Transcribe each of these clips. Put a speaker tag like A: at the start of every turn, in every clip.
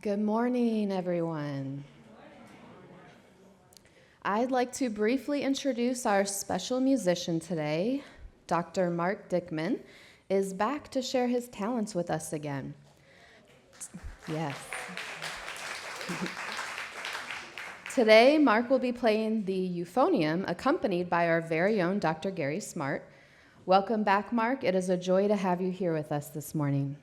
A: Good morning, everyone. I'd like to briefly introduce our special musician today. Dr. Marc Dickman is back to share his talents with us again. Yes. Today, Marc will be playing the euphonium, accompanied by our very own Dr. Gary Smart. Welcome back, Marc. It is a joy to have you here with us this morning.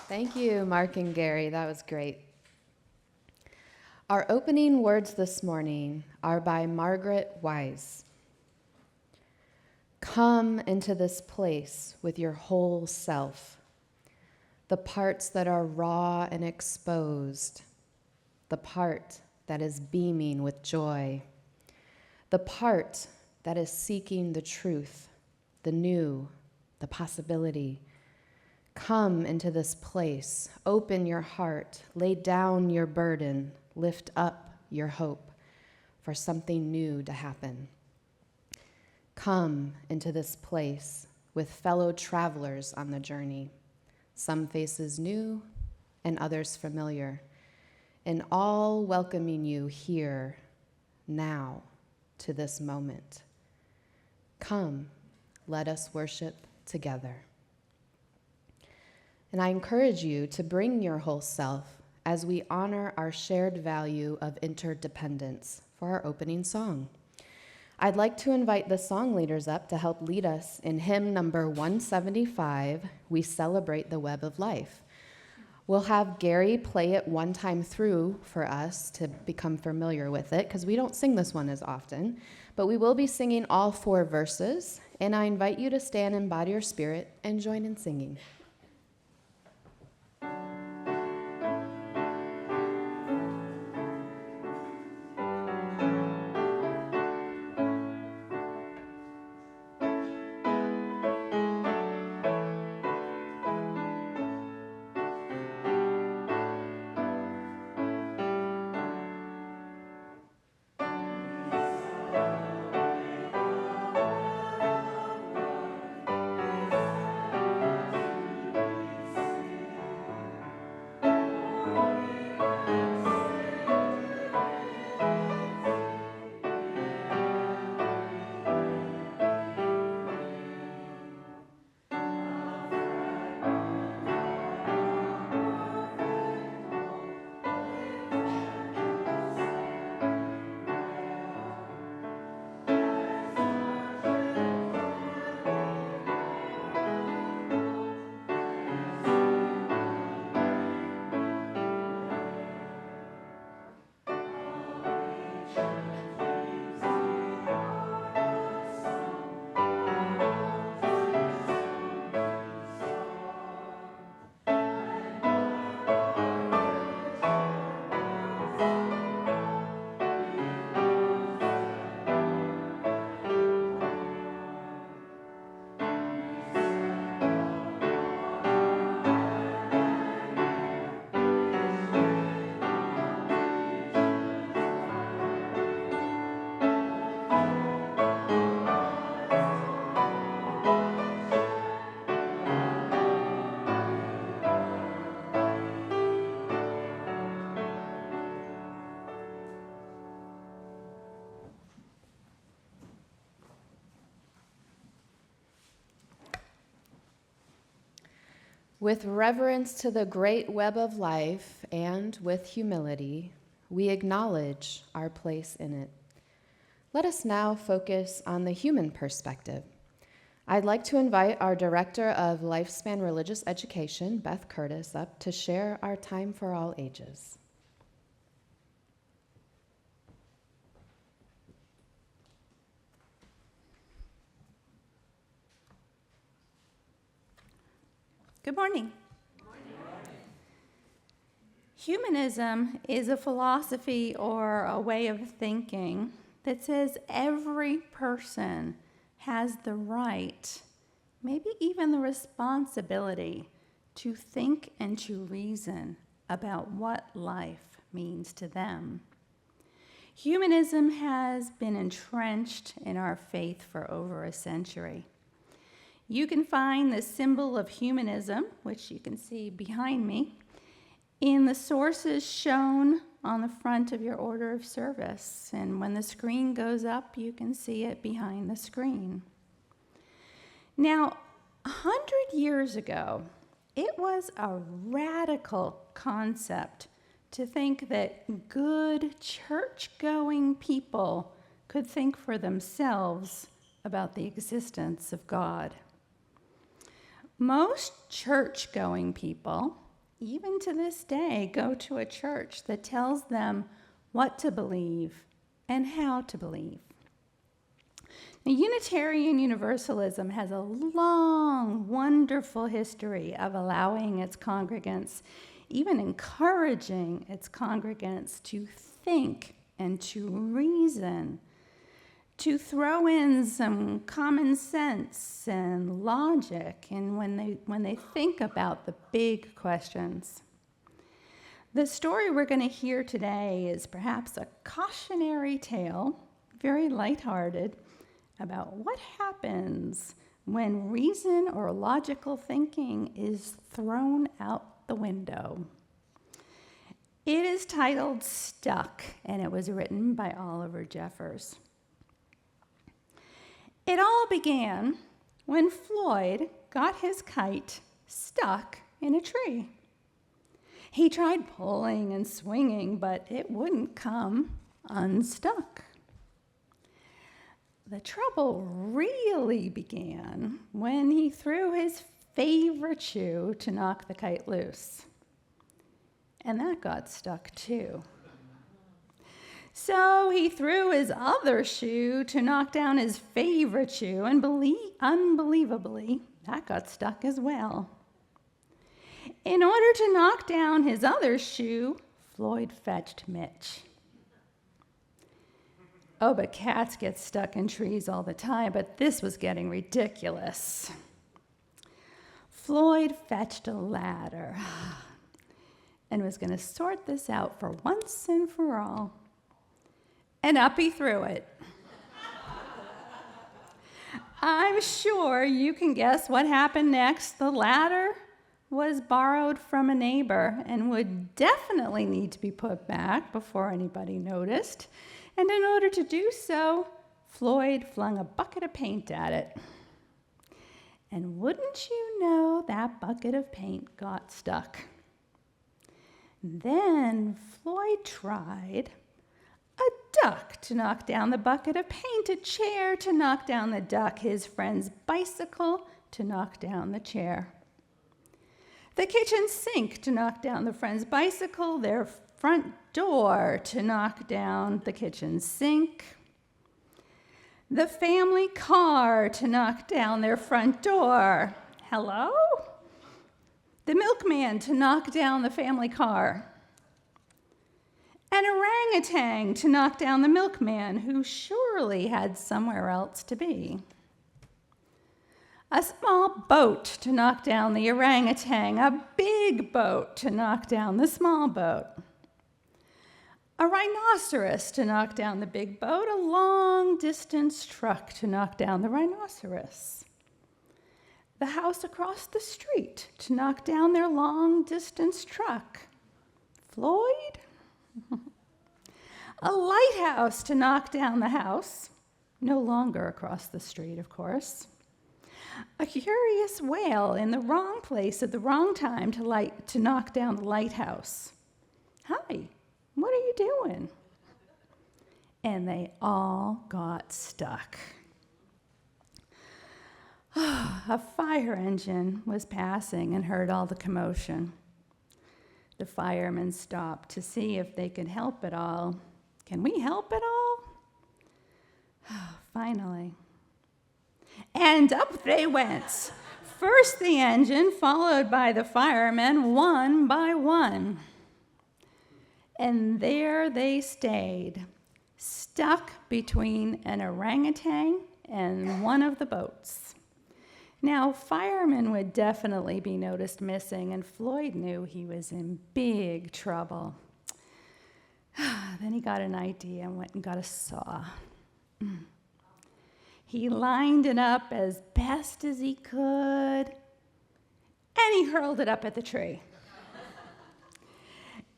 A: Thank you, Mark and Gary. That was great. Our opening words this morning are by Margaret Wise. Come into this place with your whole self, the parts that are raw and exposed, the part that is beaming with joy, the part that is seeking the truth, the new, the possibility. Come into this place, open your heart, lay down your burden, lift up your hope for something new to happen. Come into this place with fellow travelers on the journey, some faces new and others familiar, and all welcoming you here, now, to this moment. Come, let us worship together. And I encourage you to bring your whole self as we honor our shared value of interdependence for our opening song. I'd like to invite the song leaders up to help lead us in hymn number 175, We Celebrate the Web of Life. We'll have Gary play it one time through for us to become familiar with it, because we don't sing this one as often, but we will be singing all 4 verses, and I invite you to stand in body or spirit and join in singing. With reverence to the great web of life and with humility, we acknowledge our place in it. Let us now focus on the human perspective. I'd like to invite our Director of Lifespan Religious Education, Beth Curtis, up to share our time for all ages.
B: Good morning. Humanism is a philosophy or a way of thinking that says every person has the right, maybe even the responsibility, to think and to reason about what life means to them. Humanism has been entrenched in our faith for over a century. You can find the symbol of humanism, which you can see behind me, in the sources shown on the front of your order of service. And when the screen goes up, you can see it behind the screen. Now, 100 years ago, it was a radical concept to think that good church-going people could think for themselves about the existence of God. Most church-going people even to this day, go to a church that tells them what to believe and how to believe. Now, Unitarian Universalism has a long, wonderful history of allowing its congregants, even encouraging its congregants to think and to reason, to throw in some common sense and logic and when they think about the big questions. The story we're going to hear today is perhaps a cautionary tale, very lighthearted, about what happens when reason or logical thinking is thrown out the window. It is titled Stuck, and it was written by Oliver Jeffers. It all began when Floyd got his kite stuck in a tree. He tried pulling and swinging, but it wouldn't come unstuck. The trouble really began when he threw his favorite shoe to knock the kite loose. And that got stuck too. So he threw his other shoe to knock down his favorite shoe, and unbelievably, that got stuck as well. In order to knock down his other shoe, Floyd fetched Mitch. Oh, but cats get stuck in trees all the time, but this was getting ridiculous. Floyd fetched a ladder and was going to sort this out for once and for all. And up he threw it. I'm sure you can guess what happened next. The ladder was borrowed from a neighbor and would definitely need to be put back before anybody noticed. And in order to do so, Floyd flung a bucket of paint at it. And wouldn't you know, that bucket of paint got stuck. Then Floyd tried a duck to knock down the bucket of paint, a chair to knock down the duck, his friend's bicycle to knock down the chair, the kitchen sink to knock down the friend's bicycle, their front door to knock down the kitchen sink, the family car to knock down their front door. Hello? The milkman to knock down the family car. An orangutan to knock down the milkman, who surely had somewhere else to be. A small boat to knock down the orangutan, a big boat to knock down the small boat. A rhinoceros to knock down the big boat, a long-distance truck to knock down the rhinoceros. The house across the street to knock down their long-distance truck. Floyd? A lighthouse to knock down the house, no longer across the street, of course. A curious whale in the wrong place at the wrong time to knock down the lighthouse. Hi, what are you doing? And they all got stuck. A fire engine was passing and heard all the commotion. The firemen stopped to see if they could help at all. Can we help at all? Finally. And up they went. First the engine, followed by the firemen, one by one. And there they stayed, stuck between an orangutan and one of the boats. Now, firemen would definitely be noticed missing, and Floyd knew he was in big trouble. Then he got an idea and went and got a saw. He lined it up as best as he could, and he hurled it up at the tree.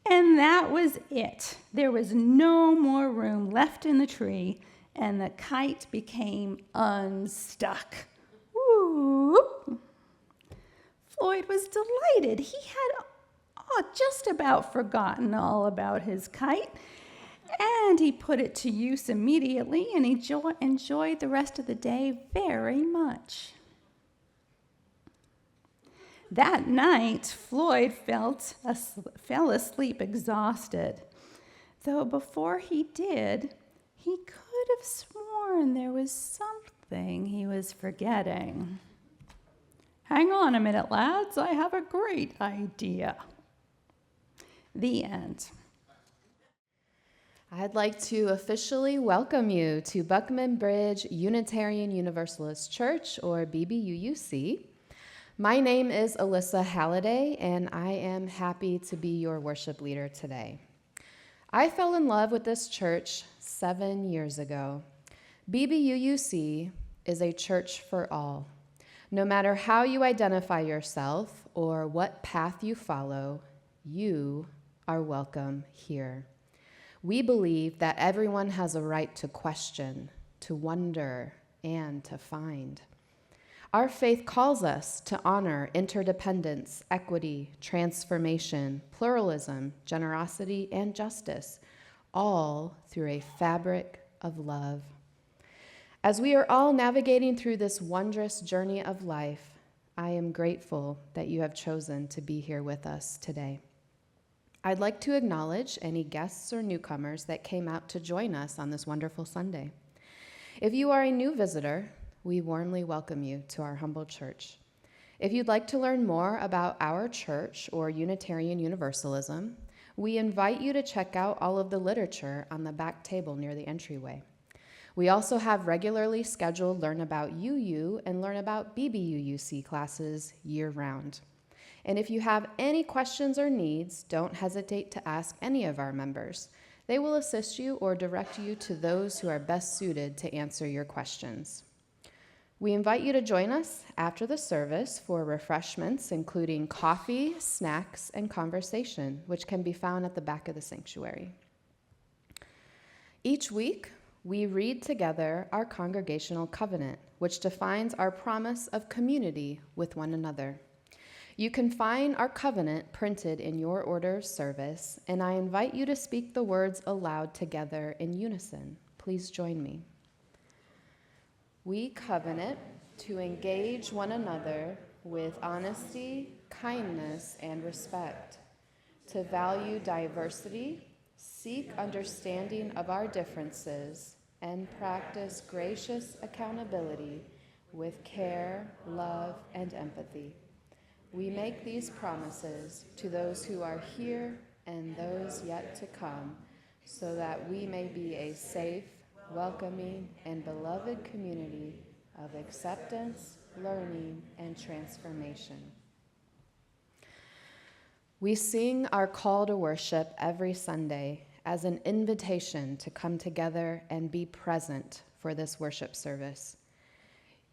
B: And that was it. There was no more room left in the tree, and the kite became unstuck. Whoop. Floyd was delighted. He had just about forgotten all about his kite, and he put it to use immediately, and he enjoyed the rest of the day very much. That night, Floyd fell asleep exhausted, though before he did, he could have sworn there was something he was forgetting. "Hang on a minute, lads, I have a great idea." The end.
A: I'd like to officially welcome you to Buckman Bridge Unitarian Universalist Church, or BBUUC. My name is Alyssa Halliday, and I am happy to be your worship leader today. I fell in love with this church 7 years ago. BBUUC is a church for all. No matter how you identify yourself or what path you follow, you are welcome here. We believe that everyone has a right to question, to wonder, and to find. Our faith calls us to honor interdependence, equity, transformation, pluralism, generosity, and justice, all through a fabric of love. As we are all navigating through this wondrous journey of life, I am grateful that you have chosen to be here with us today. I'd like to acknowledge any guests or newcomers that came out to join us on this wonderful Sunday. If you are a new visitor, we warmly welcome you to our humble church. If you'd like to learn more about our church or Unitarian Universalism, we invite you to check out all of the literature on the back table near the entryway. We also have regularly scheduled Learn About UU and Learn About BBUUC classes year-round. And if you have any questions or needs, don't hesitate to ask any of our members. They will assist you or direct you to those who are best suited to answer your questions. We invite you to join us after the service for refreshments, including coffee, snacks, and conversation, which can be found at the back of the sanctuary. Each week, we read together our congregational covenant, which defines our promise of community with one another. You can find our covenant printed in your order of service, and I invite you to speak the words aloud together in unison. Please join me. We covenant to engage one another with honesty, kindness, and respect, to value diversity, seek understanding of our differences, and practice gracious accountability with care, love, and empathy. We make these promises to those who are here and those yet to come, so that we may be a safe, welcoming, and beloved community of acceptance, learning, and transformation. We sing our call to worship every Sunday as an invitation to come together and be present for this worship service.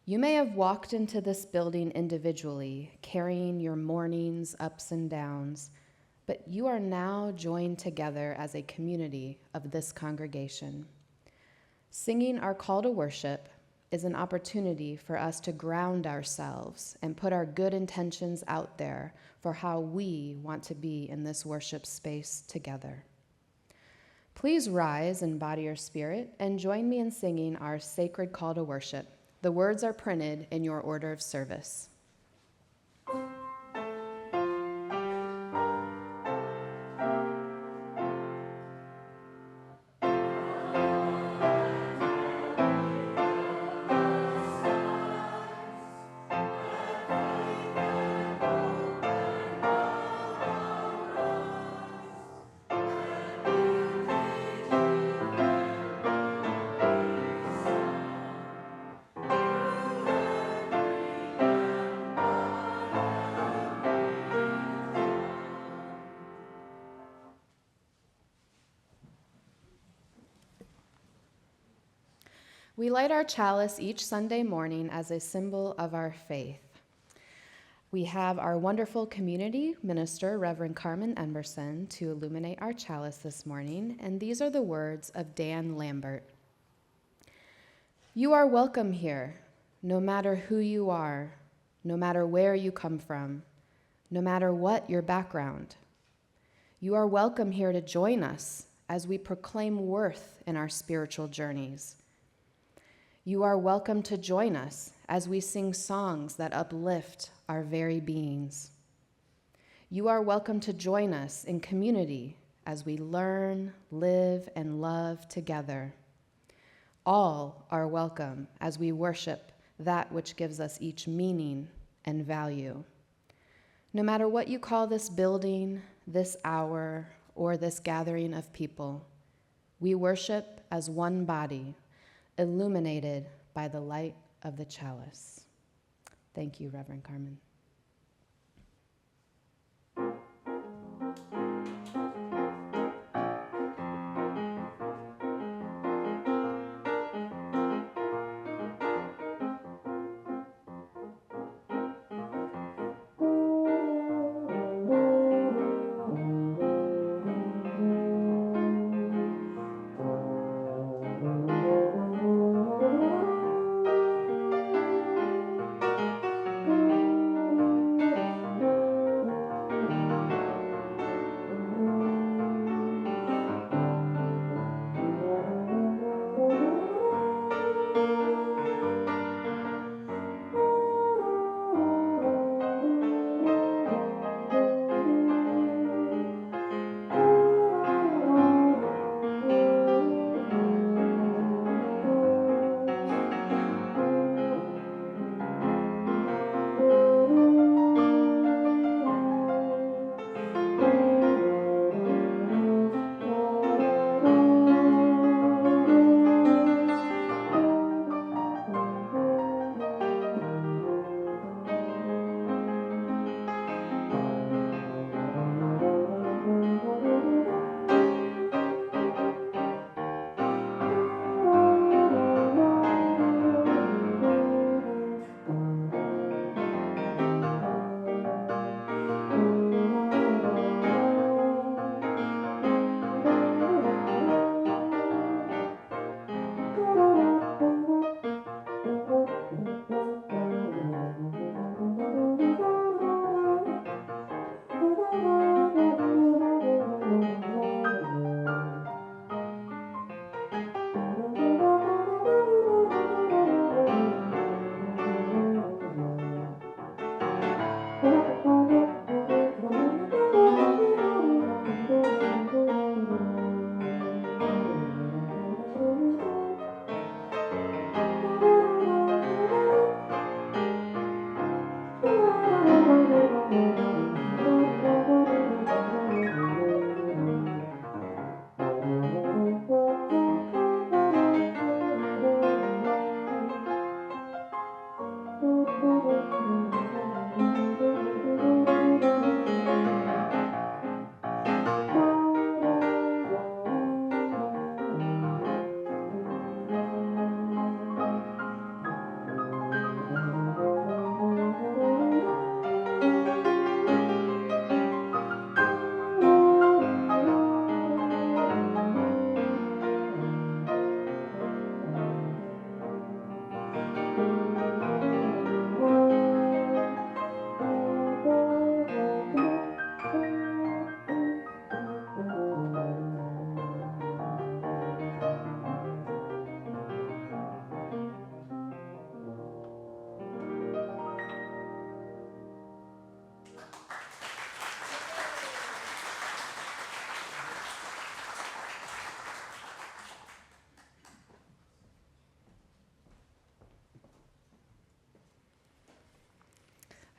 A: You may have walked into this building individually, carrying your morning's ups and downs, but you are now joined together as a community of this congregation. Singing our call to worship is an opportunity for us to ground ourselves and put our good intentions out there for how we want to be in this worship space together. Please rise in body or spirit and join me in singing our sacred call to worship. The words are printed in your order of service. We light our chalice each Sunday morning as a symbol of our faith. We have our wonderful community minister, Reverend Carmen Emerson, to illuminate our chalice this morning, and these are the words of Dan Lambert. You are welcome here, no matter who you are, no matter where you come from, no matter what your background. You are welcome here to join us as we proclaim worth in our spiritual journeys. You are welcome to join us as we sing songs that uplift our very beings. You are welcome to join us in community as we learn, live, and love together. All are welcome as we worship that which gives us each meaning and value. No matter what you call this building, this hour, or this gathering of people, we worship as one body, illuminated by the light of the chalice. Thank you, Reverend Carmen.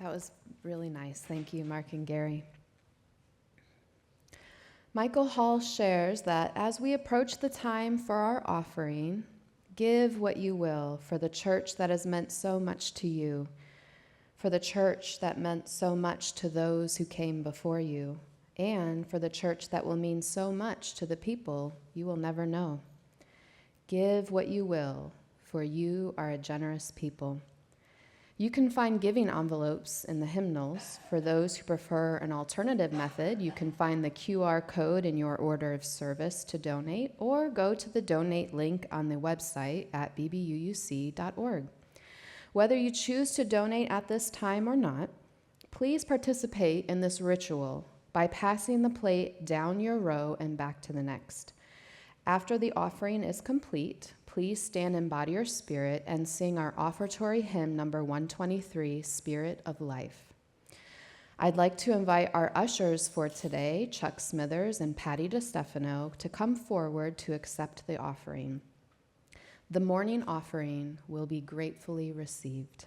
A: That was really nice. Thank you, Mark and Gary. Michael Hall shares that as we approach the time for our offering, give what you will for the church that has meant so much to you, for the church that meant so much to those who came before you, and for the church that will mean so much to the people you will never know. Give what you will, for you are a generous people. You can find giving envelopes in the hymnals. For those who prefer an alternative method, you can find the QR code in your order of service to donate, or go to the donate link on the website at bbuuc.org. Whether you choose to donate at this time or not, please participate in this ritual by passing the plate down your row and back to the next. After the offering is complete, please stand in body or spirit and sing our offertory hymn number 123, Spirit of Life. I'd like to invite our ushers for today, Chuck Smithers and Patty DeStefano, to come forward to accept the offering. The morning offering will be gratefully received.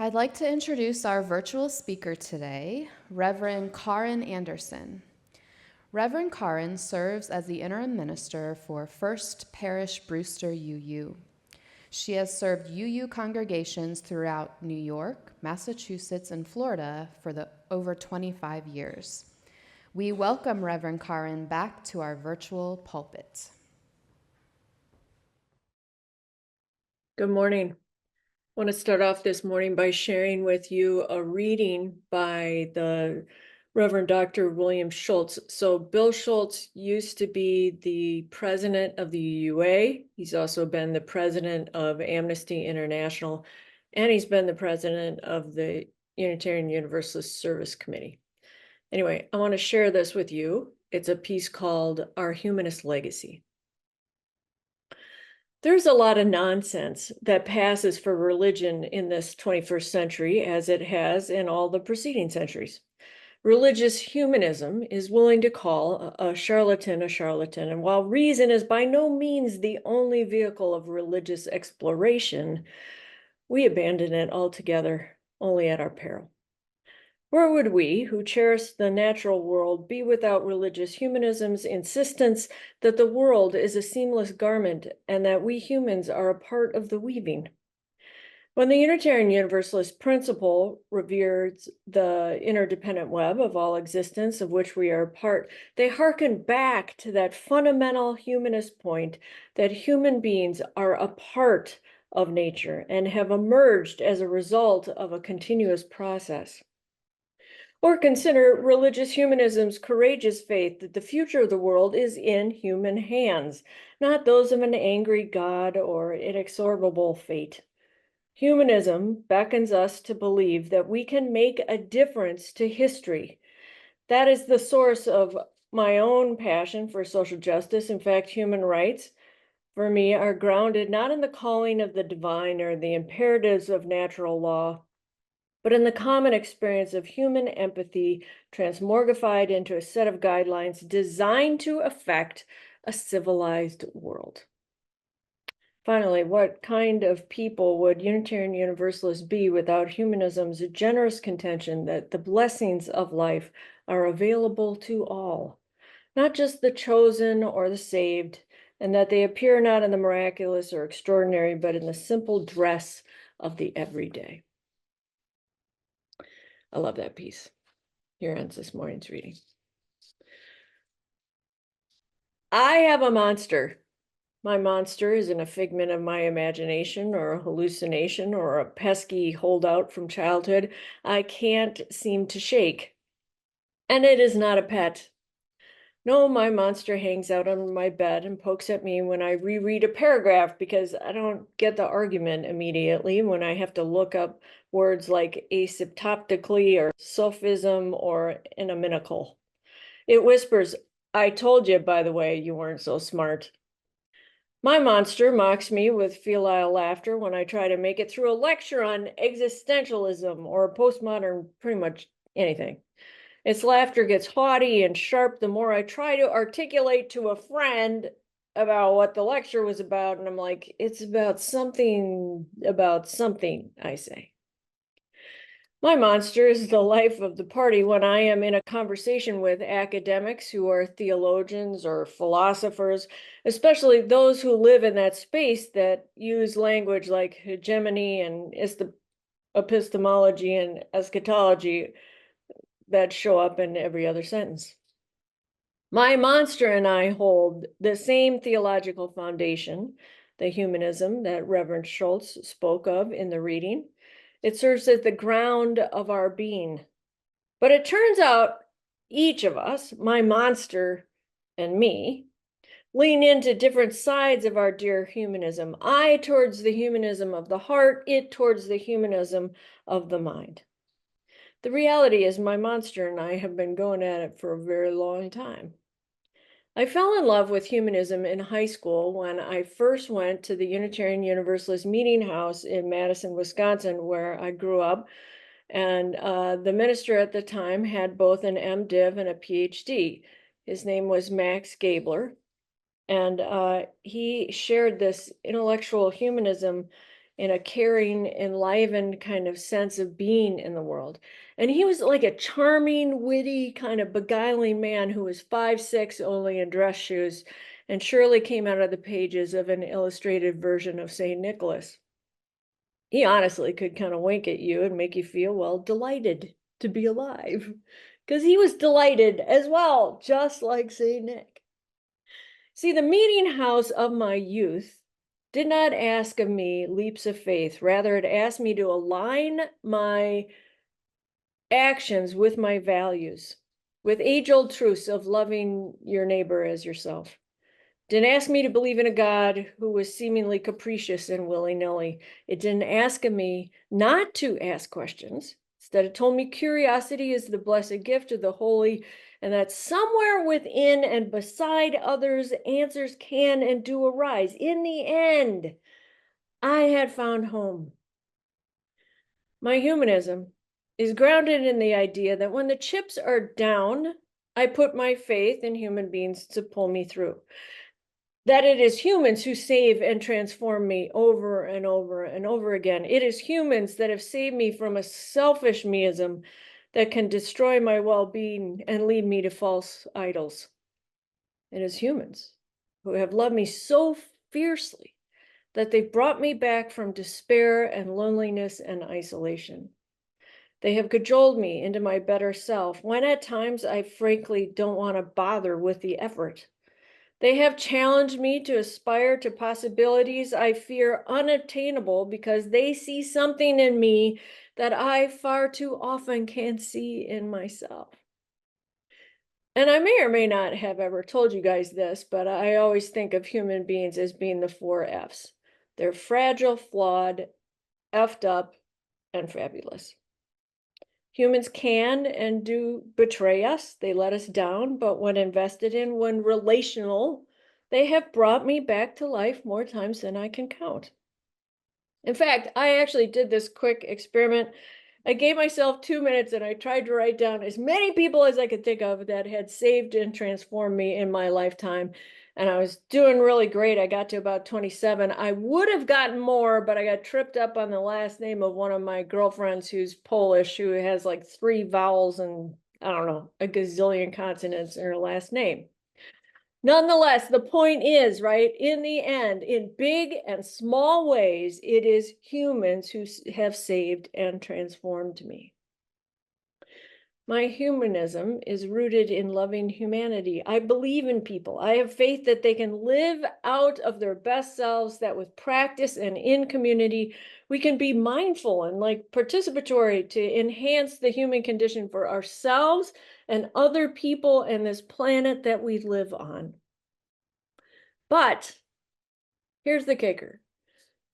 A: I'd like to introduce our virtual speaker today, Reverend Kaaren Anderson. Reverend Kaaren serves as the interim minister for First Parish Brewster UU. She has served UU congregations throughout New York, Massachusetts, and Florida for over 25 years. We welcome Reverend Kaaren back to our virtual pulpit.
C: Good morning. I want to start off this morning by sharing with you a reading by the Reverend Dr. William Schultz. So Bill Schultz used to be the president of the UUA. He's also been the president of Amnesty International, and he's been the president of the Unitarian Universalist Service Committee. Anyway, I want to share this with you. It's a piece called Our Humanist Legacy. There's a lot of nonsense that passes for religion in this 21st century, as it has in all the preceding centuries. Religious humanism is willing to call a charlatan, and while reason is by no means the only vehicle of religious exploration, we abandon it altogether, only at our peril. Where would we, who cherish the natural world, be without religious humanism's insistence that the world is a seamless garment and that we humans are a part of the weaving? When the Unitarian Universalist principle reveres the interdependent web of all existence of which we are a part, they hearken back to that fundamental humanist point that human beings are a part of nature and have emerged as a result of a continuous process. Or consider religious humanism's courageous faith that the future of the world is in human hands, not those of an angry God or inexorable fate. Humanism beckons us to believe that we can make a difference to history, That is the source of my own passion for social justice. In fact, human rights for me are grounded not in the calling of the divine or the imperatives of natural law, but in the common experience of human empathy transmogrified into a set of guidelines designed to affect a civilized world. Finally, what kind of people would Unitarian Universalists be without humanism's generous contention that the blessings of life are available to all, not just the chosen or the saved, and that they appear not in the miraculous or extraordinary, but in the simple dress of the everyday. I love that piece. Here ends this morning's reading. I have a monster. My monster isn't a figment of my imagination or a hallucination or a pesky holdout from childhood I can't seem to shake. And it is not a pet. No, my monster hangs out on my bed and pokes at me when I reread a paragraph because I don't get the argument immediately when I have to look up words like asymptotically or sophism or enaminical. It whispers, "I told you, by the way, you weren't so smart." My monster mocks me with filial laughter when I try to make it through a lecture on existentialism or postmodern, pretty much anything. Its laughter gets haughty and sharp the more I try to articulate to a friend about what the lecture was about. And I'm like, it's about something, I say. My monster is the life of the party when I am in a conversation with academics who are theologians or philosophers, especially those who live in that space that use language like hegemony and epistemology and eschatology that show up in every other sentence. My monster and I hold the same theological foundation, the humanism that Reverend Schultz spoke of in the reading. It serves as the ground of our being. But it turns out each of us, my monster and me, lean into different sides of our dear humanism. I towards the humanism of the heart, it towards the humanism of the mind. The reality is my monster and I have been going at it for a very long time. I fell in love with humanism in high school when I first went to the Unitarian Universalist Meeting House in Madison, Wisconsin, where I grew up. And the minister at the time had both an MDiv and a PhD. His name was Max Gabler. And he shared this intellectual humanism in a caring, enlivened kind of sense of being in the world. And he was like a charming, witty, kind of beguiling man who was 5'6", only in dress shoes, and surely came out of the pages of an illustrated version of St. Nicholas. He honestly could kind of wink at you and make you feel, well, delighted to be alive, because he was delighted as well, just like St. Nick. See, the meeting house of my youth did not ask of me leaps of faith. Rather, it asked me to align my actions with my values, with age-old truths of loving your neighbor as yourself. Didn't ask me to believe in a God who was seemingly capricious and willy-nilly. It didn't ask of me not to ask questions. Instead, it told me curiosity is the blessed gift of the holy, and that somewhere within and beside others, answers can and do arise. In the end, I had found home. My humanism is grounded in the idea that when the chips are down, I put my faith in human beings to pull me through. That it is humans who save and transform me over and over and over again. It is humans that have saved me from a selfish meism that can destroy my well-being and lead me to false idols. It is humans who have loved me so fiercely that they've brought me back from despair and loneliness and isolation. They have cajoled me into my better self when at times I frankly don't want to bother with the effort. They have challenged me to aspire to possibilities I fear unattainable because they see something in me that I far too often can't see in myself. And I may or may not have ever told you guys this, but I always think of human beings as being the 4 Fs. They're fragile, flawed, effed up, and fabulous. Humans can and do betray us. They let us down, but when invested in, when relational, they have brought me back to life more times than I can count. In fact, I actually did this quick experiment. I gave myself 2 minutes and I tried to write down as many people as I could think of that had saved and transformed me in my lifetime. And I was doing really great. I got to about 27. I would have gotten more, but I got tripped up on the last name of one of my girlfriends who's Polish, who has like 3 vowels and I don't know, a gazillion consonants in her last name. Nonetheless, the point is, right, in the end, in big and small ways, it is humans who have saved and transformed me. My humanism is rooted in loving humanity. I believe in people. I have faith that they can live out of their best selves, that with practice and in community, we can be mindful and like participatory to enhance the human condition for ourselves and other people and this planet that we live on. But here's the kicker.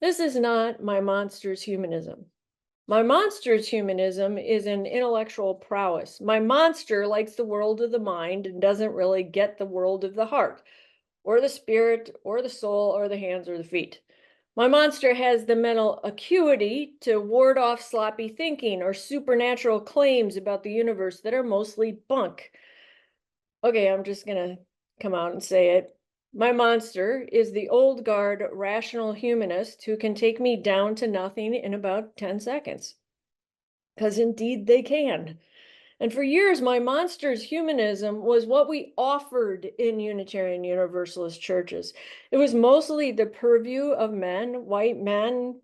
C: This is not my monster's humanism. My monster's humanism is an intellectual prowess. My monster likes the world of the mind and doesn't really get the world of the heart, or the spirit, or the soul, or the hands, or the feet. My monster has the mental acuity to ward off sloppy thinking or supernatural claims about the universe that are mostly bunk. Okay, I'm just going to come out and say it. My monster is the old guard rational humanist who can take me down to nothing in about 10 seconds. Because indeed they can. And for years, my monster's humanism was what we offered in Unitarian Universalist churches. It was mostly the purview of men, white men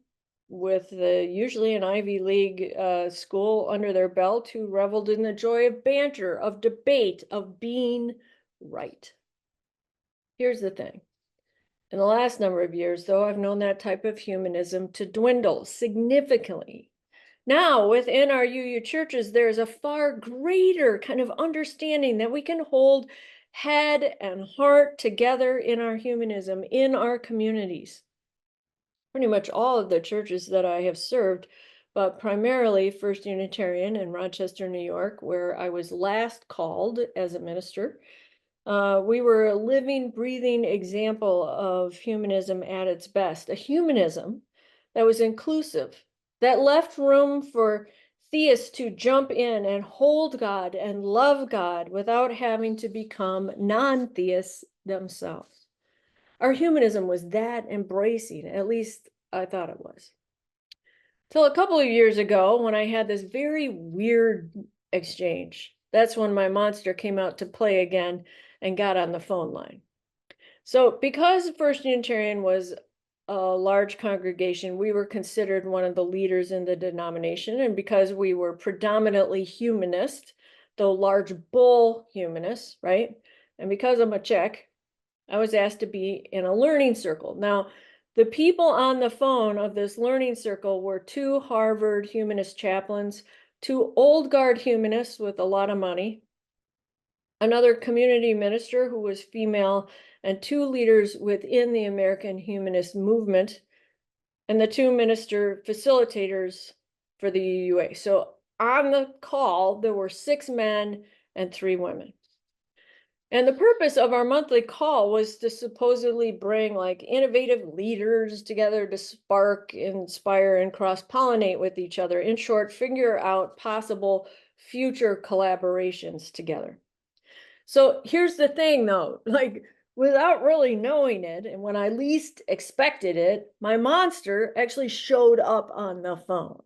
C: with usually an Ivy League school under their belt who reveled in the joy of banter, of debate, of being right. Here's the thing. In the last number of years, though, I've known that type of humanism to dwindle significantly. Now, within our UU churches, there's a far greater kind of understanding that we can hold head and heart together in our humanism, in our communities. Pretty much all of the churches that I have served, but primarily First Unitarian in Rochester, New York, where I was last called as a minister. We were a living, breathing example of humanism at its best, a humanism that was inclusive, that left room for theists to jump in and hold God and love God without having to become non-theists themselves. Our humanism was that embracing, at least I thought it was. Till a couple of years ago, when I had this very weird exchange. That's when my monster came out to play again and got on the phone line. So because First Unitarian was a large congregation, we were considered one of the leaders in the denomination. And because we were predominantly humanist, though large bull humanists, right? And because I'm a Czech, I was asked to be in a learning circle. Now, the people on the phone of this learning circle were 2 Harvard humanist chaplains, 2 old guard humanists with a lot of money, another community minister who was female, and 2 leaders within the American humanist movement, and the 2 minister facilitators for the UUA. So on the call, there were 6 men and 3 women. And the purpose of our monthly call was to supposedly bring like innovative leaders together to spark, inspire, and cross-pollinate with each other. In short, figure out possible future collaborations together. So here's the thing though, like without really knowing it, and when I least expected it, my monster actually showed up on the phone.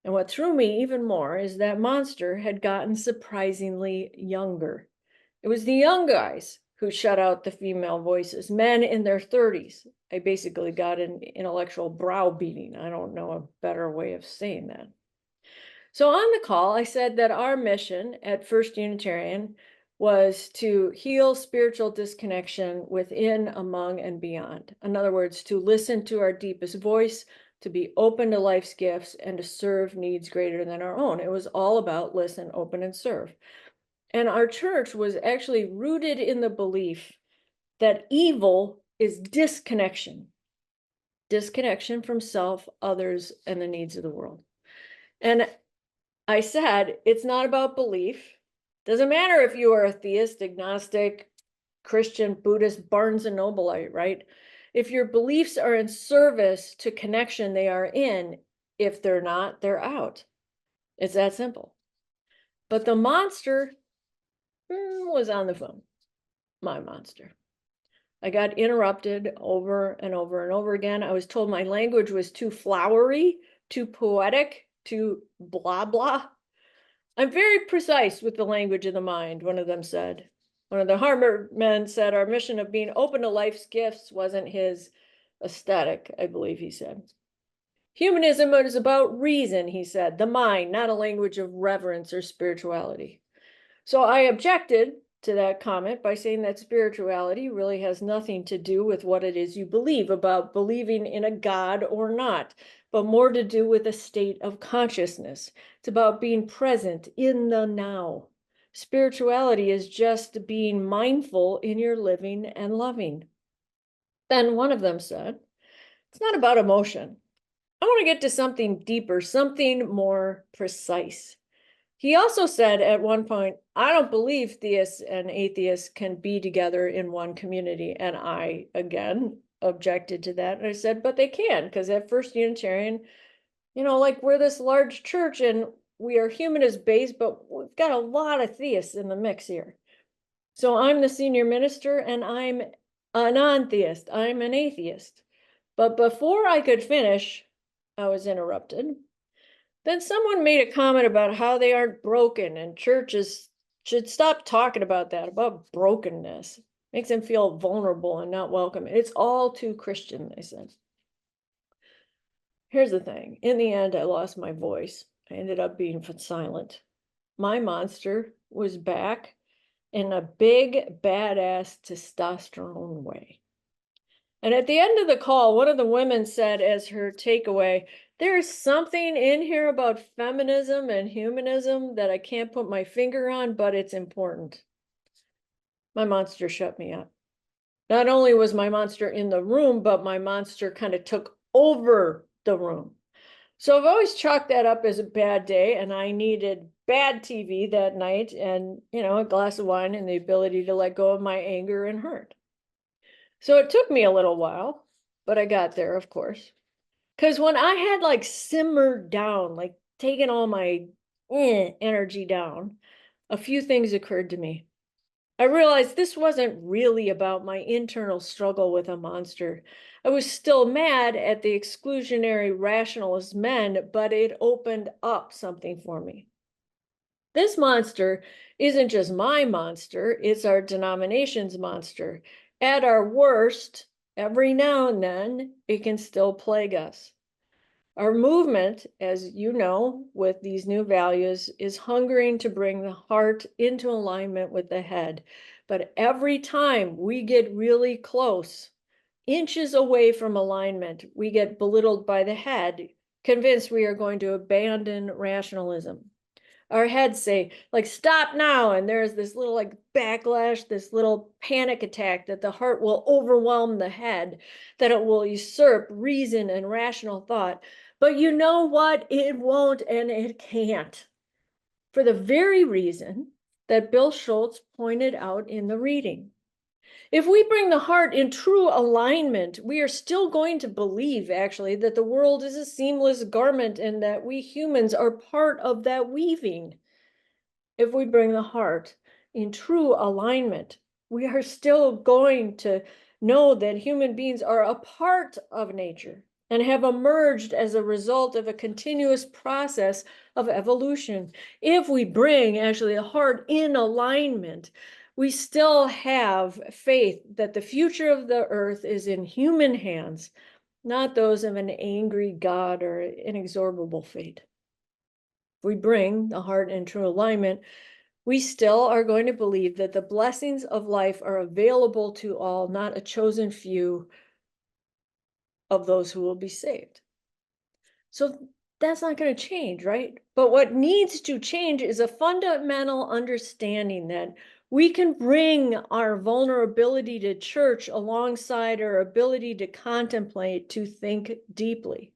C: And what threw me even more is that monster had gotten surprisingly younger. It was the young guys who shut out the female voices, men in their 30s. I basically got an intellectual browbeating. I don't know a better way of saying that. So on the call, I said that our mission at First Unitarian was to heal spiritual disconnection within, among, and beyond. In other words, to listen to our deepest voice, to be open to life's gifts, and to serve needs greater than our own. It was all about listen, open, and serve. And our church was actually rooted in the belief that evil is disconnection from self, others, and the needs of the world. And I said, it's not about belief. Doesn't matter if you are a theist, agnostic, Christian, Buddhist, Barnes and Nobleite, right? If your beliefs are in service to connection, they are in. If they're not, they're out. It's that simple. But the monster was on the phone. My monster. I got interrupted over and over and over again. I was told my language was too flowery, too poetic, too blah, blah. I'm very precise with the language of the mind, one of them said. One of the Harvard men said our mission of being open to life's gifts wasn't his aesthetic, I believe he said. Humanism is about reason, he said, the mind, not a language of reverence or spirituality. So I objected to that comment by saying that spirituality really has nothing to do with what it is you believe about believing in a God or not, but more to do with a state of consciousness. It's about being present in the now. Spirituality is just being mindful in your living and loving. Then one of them said, it's not about emotion. I want to get to something deeper, something more precise. He also said at one point, I don't believe theists and atheists can be together in one community. And I, again, objected to that. And I said, but they can, because at First Unitarian, like we're this large church and we are humanist based, but we've got a lot of theists in the mix here. So I'm the senior minister and I'm a non-theist. I'm an atheist. But before I could finish, I was interrupted. Then someone made a comment about how they aren't broken and churches should stop talking about that, about brokenness. Makes them feel vulnerable and not welcome. It's all too Christian, they said. Here's the thing. In the end, I lost my voice. I ended up being silent. My monster was back in a big, badass testosterone way. And at the end of the call, one of the women said as her takeaway, there's something in here about feminism and humanism that I can't put my finger on, but it's important. My monster shut me up. Not only was my monster in the room, but my monster kind of took over the room. So I've always chalked that up as a bad day, and I needed bad TV that night and, a glass of wine and the ability to let go of my anger and hurt. So it took me a little while, but I got there, of course. Because when I had simmered down, taken all my energy down, a few things occurred to me. I realized this wasn't really about my internal struggle with a monster. I was still mad at the exclusionary rationalist men, but it opened up something for me. This monster isn't just my monster, it's our denomination's monster. At our worst, every now and then, it can still plague us. Our movement, as you know, with these new values, is hungering to bring the heart into alignment with the head. But every time we get really close, inches away from alignment, we get belittled by the head, convinced we are going to abandon rationalism. Our heads say, stop now. And there's this little backlash, this little panic attack that the heart will overwhelm the head, that it will usurp reason and rational thought. But you know what? It won't and it can't. For the very reason that Bill Schultz pointed out in the reading. If we bring the heart in true alignment, we are still going to believe, actually, that the world is a seamless garment and that we humans are part of that weaving. If we bring the heart in true alignment, we are still going to know that human beings are a part of nature and have emerged as a result of a continuous process of evolution. If we bring actually the heart in alignment, we still have faith that the future of the earth is in human hands, not those of an angry God or inexorable fate. If we bring the heart in true alignment, we still are going to believe that the blessings of life are available to all, not a chosen few of those who will be saved. So that's not going to change, right? But what needs to change is a fundamental understanding that we can bring our vulnerability to church alongside our ability to contemplate, to think deeply.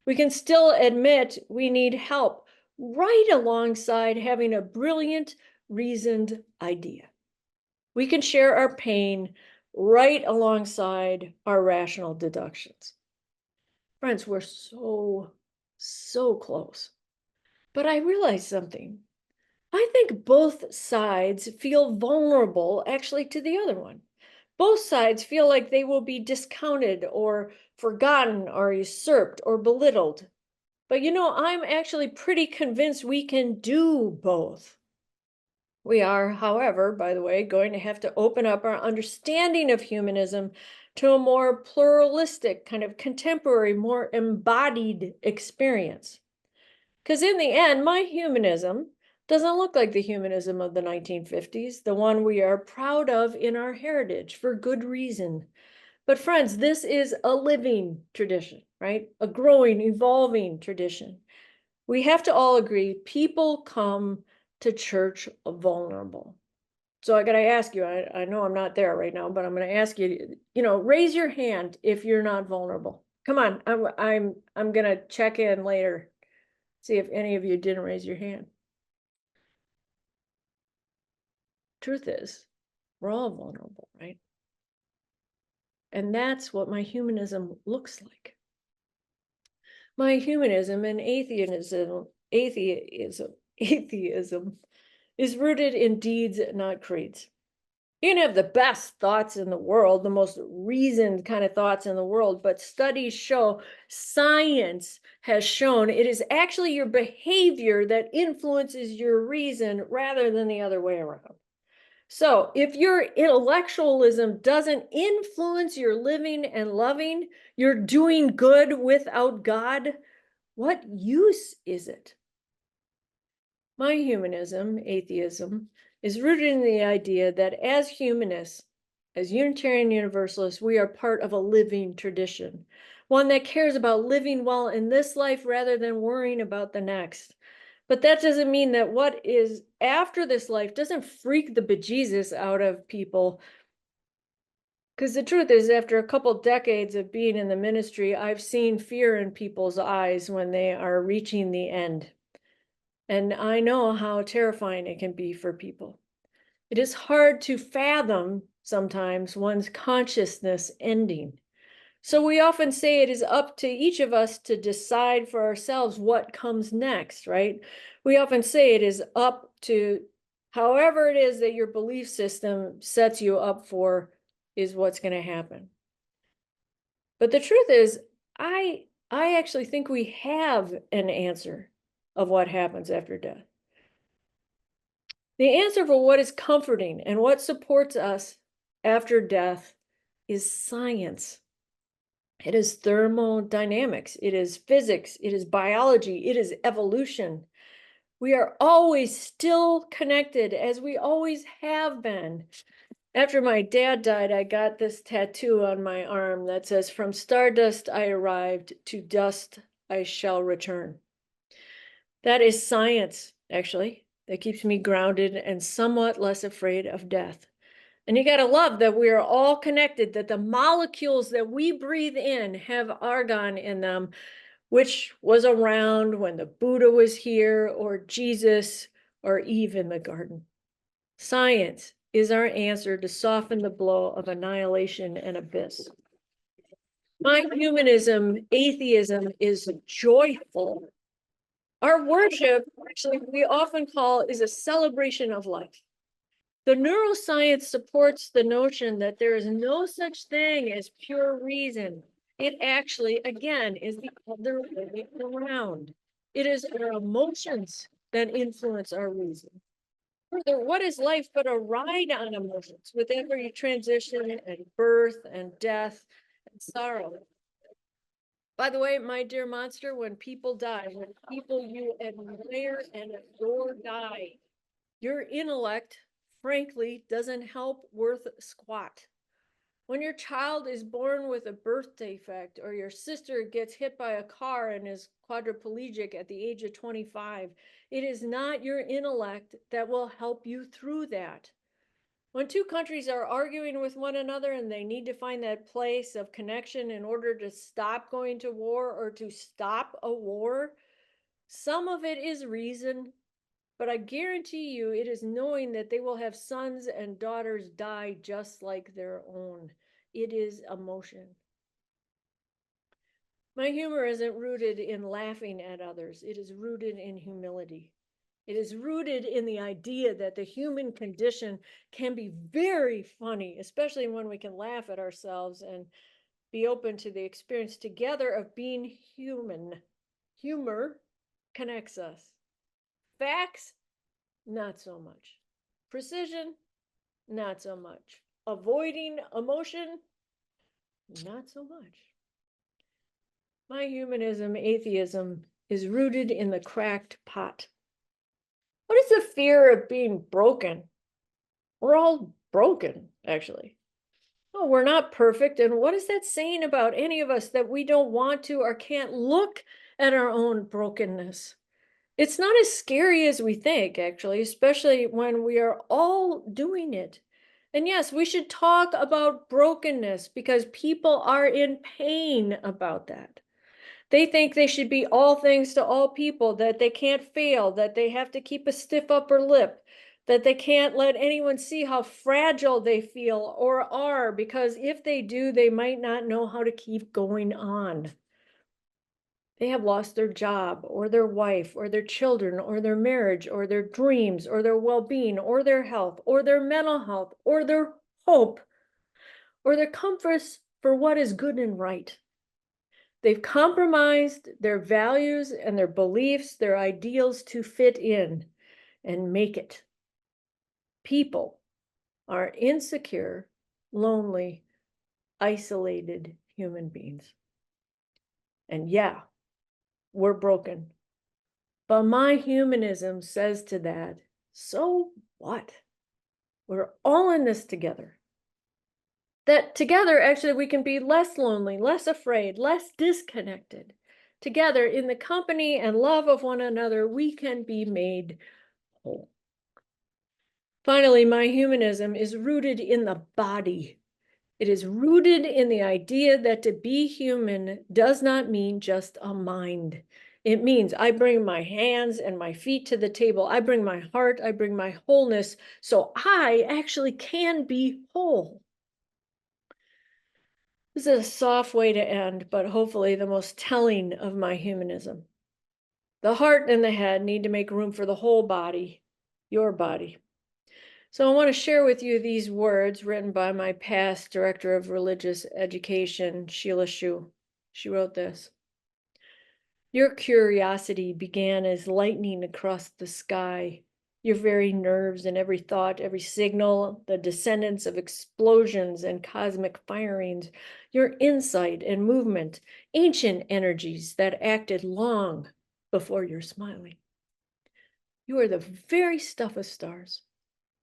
C: We can still admit we need help right alongside having a brilliant, reasoned idea. We can share our pain right alongside our rational deductions. Friends, we're so close. But I realized something. I think both sides feel vulnerable actually to the other one. Both sides feel like they will be discounted or forgotten or usurped or belittled. But I'm actually pretty convinced we can do both. We are, however, by the way, going to have to open up our understanding of humanism to a more pluralistic, kind of contemporary, more embodied experience. Because in the end, my humanism doesn't look like the humanism of the 1950s, the one we are proud of in our heritage for good reason. But friends, this is a living tradition, right? A growing, evolving tradition. We have to all agree people come to church vulnerable. So I got to ask you, I know I'm not there right now, but I'm going to ask you, raise your hand if you're not vulnerable. Come on, I'm going to check in later. See if any of you didn't raise your hand. Truth is, we're all vulnerable, right? And that's what my humanism looks like. My humanism and atheism is rooted in deeds, not creeds. You can have the best thoughts in the world, the most reasoned kind of thoughts in the world, but studies show, science has shown, it is actually your behavior that influences your reason rather than the other way around. So if your intellectualism doesn't influence your living and loving, you're doing good without God, what use is it? My humanism, atheism, is rooted in the idea that as humanists, as Unitarian Universalists, we are part of a living tradition, one that cares about living well in this life rather than worrying about the next. But that doesn't mean that what is after this life doesn't freak the bejesus out of people. Because the truth is, after a couple decades of being in the ministry, I've seen fear in people's eyes when they are reaching the end. And I know how terrifying it can be for people. It is hard to fathom sometimes one's consciousness ending. So we often say it is up to each of us to decide for ourselves what comes next, right? We often say it is up to however it is that your belief system sets you up for is what's going to happen. But the truth is, I actually think we have an answer of what happens after death. The answer for what is comforting and what supports us after death is science. It is thermodynamics, it is physics, it is biology, it is evolution. We are always still connected as we always have been. After my dad died, I got this tattoo on my arm that says, "From stardust I arrived, to dust I shall return." That is science, actually, that keeps me grounded and somewhat less afraid of death. And you got to love that we are all connected, that the molecules that we breathe in have argon in them, which was around when the Buddha was here, or Jesus, or Eve in the garden. Science is our answer to soften the blow of annihilation and abyss. My humanism, atheism is joyful. Our worship, actually, we often call is a celebration of life. The neuroscience supports the notion that there is no such thing as pure reason. It actually, again, is the other way around. It is our emotions that influence our reason. Further, what is life but a ride on emotions with every transition and birth and death and sorrow? By the way, my dear monster, when people die, when people you admire and adore die, your intellect, frankly, doesn't help worth squat. When your child is born with a birth defect, or your sister gets hit by a car and is quadriplegic at the age of 25, it is not your intellect that will help you through that. When two countries are arguing with one another and they need to find that place of connection in order to stop going to war or to stop a war, Some of it is reason, but I guarantee you it is knowing that they will have sons and daughters die just like their own. It is emotion. My humor isn't rooted in laughing at others. It is rooted in humility. It is rooted in the idea that the human condition can be very funny, especially when we can laugh at ourselves and be open to the experience together of being human. Humor connects us. Facts, not so much. Precision, not so much. Avoiding emotion, not so much. My humanism, atheism, is rooted in the cracked pot. What is the fear of being broken? We're all broken, actually. Oh, we're not perfect. And what is that saying about any of us that we don't want to or can't look at our own brokenness? It's not as scary as we think, actually, especially when we are all doing it. And yes, we should talk about brokenness because people are in pain about that. They think they should be all things to all people, that they can't fail, that they have to keep a stiff upper lip, that they can't let anyone see how fragile they feel or are, because if they do, they might not know how to keep going on. They have lost their job or their wife or their children or their marriage or their dreams or their well-being or their health or their mental health or their hope or their comforts for what is good and right. They've compromised their values and their beliefs, their ideals to fit in and make it. People are insecure, lonely, isolated human beings. And yeah, we're broken. But my humanism says to that, so what? We're all in this together. That together, actually, we can be less lonely, less afraid, less disconnected. Together, in the company and love of one another, we can be made whole. Finally, my humanism is rooted in the body. It is rooted in the idea that to be human does not mean just a mind. It means I bring my hands and my feet to the table. I bring my heart, I bring my wholeness, so I actually can be whole. This is a soft way to end, but hopefully the most telling of my humanism. The heart and the head need to make room for the whole body, your body. So I want to share with you these words written by my past director of religious education, Sheila Shu. She wrote this. Your curiosity began as lightning across the sky. Your very nerves and every thought, every signal, the descendants of explosions and cosmic firings, your insight and movement, ancient energies that acted long before your smiling. You are the very stuff of stars.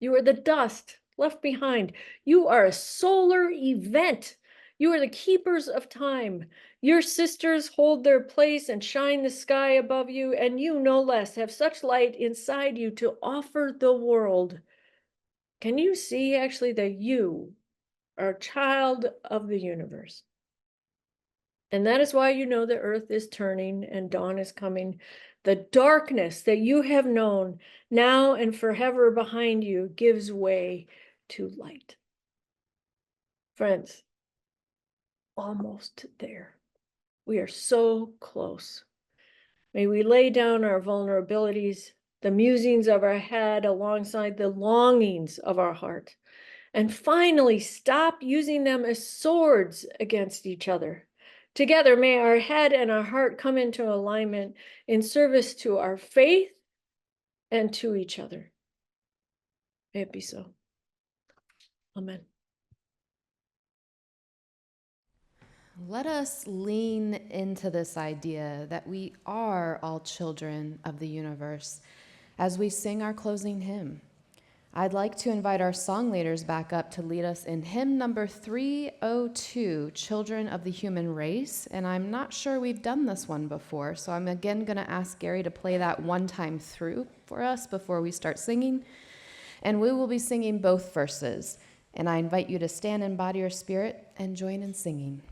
C: You are the dust left behind. You are a solar event. You are the keepers of time. Your sisters hold their place and shine the sky above you, and you no less have such light inside you to offer the world. Can you see actually that you are a child of the universe? And that is why you know the earth is turning and dawn is coming. The darkness that you have known now and forever behind you gives way to light. Friends, almost there. We are so close. May we lay down our vulnerabilities, the musings of our head alongside the longings of our heart, and finally stop using them as swords against each other. Together, may our head and our heart come into alignment in service to our faith and to each other. May it be so. Amen.
A: Let us lean into this idea that we are all children of the universe as we sing our closing hymn. I'd like to invite our song leaders back up to lead us in hymn number 302, Children of the Human Race. And I'm not sure we've done this one before, so I'm again going to ask Gary to play that one time through for us before we start singing. And we will be singing both verses. And I invite you to stand in body or spirit and join in singing.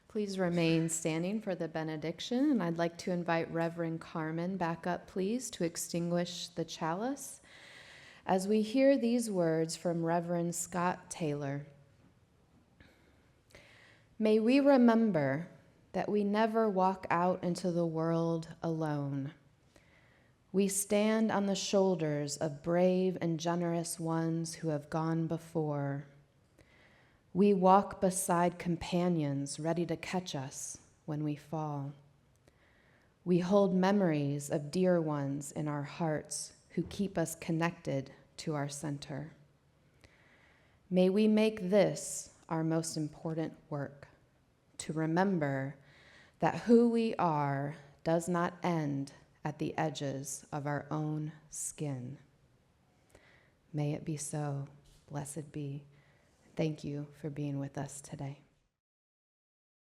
A: Please remain standing for the benediction, and I'd like to invite Reverend Carmen back up, please, to extinguish the chalice as we hear these words from Reverend Scott Taylor. May we remember that we never walk out into the world alone. We stand on the shoulders of brave and generous ones who have gone before. We walk beside companions ready to catch us when we fall. We hold memories of dear ones in our hearts who keep us connected to our center. May we make this our most important work, to remember that who we are does not end at the edges of our own skin. May it be so. Blessed be. Thank you for being with us today.